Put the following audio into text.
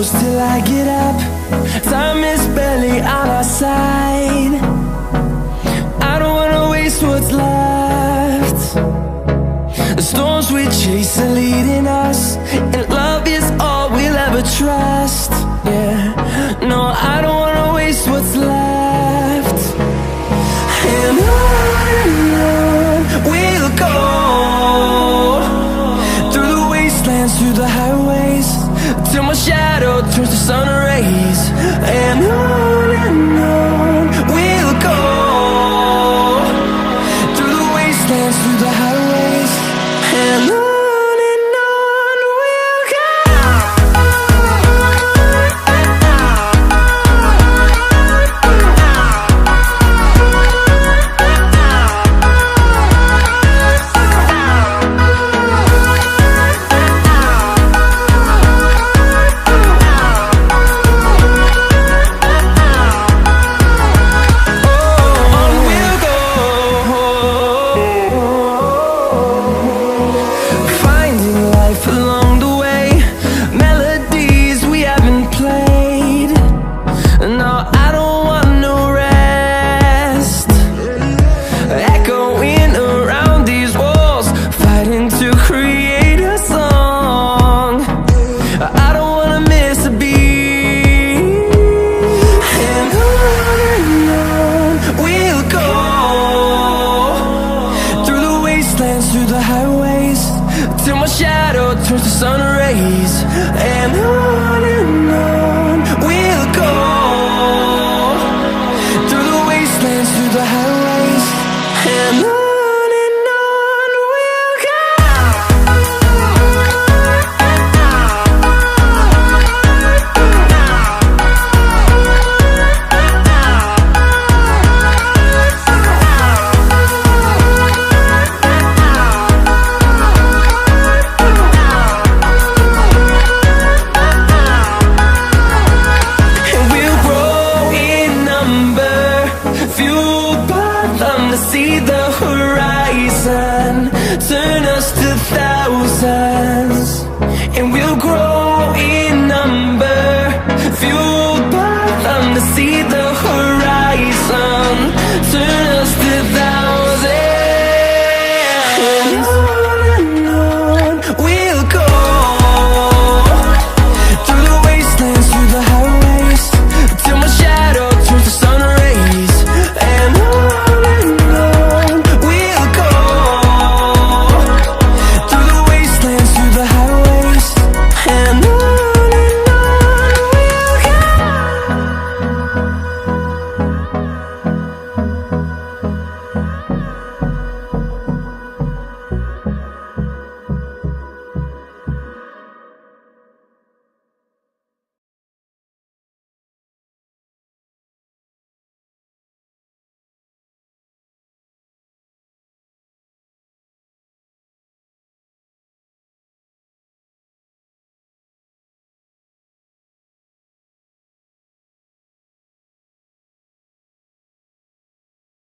close till I get up. Time is barely on our side. I don't wanna waste what's left. The storms we chase are leading us, and love is all we'll ever trust. Yeah, no, I don't wanna waste what's left. And on we'll go, through the wastelands, through the highways, till my shadow turns to sun rays. And on we'll go, through the wastelands, through the highways, and on we'll go. Through the highways, till my shadow turns to sun rays. And on we'll go, through the wastelands, through the highways, and on we'll go. See the horizon, turn us to thousands, and we'll grow in number, fueled by them to see the horizon.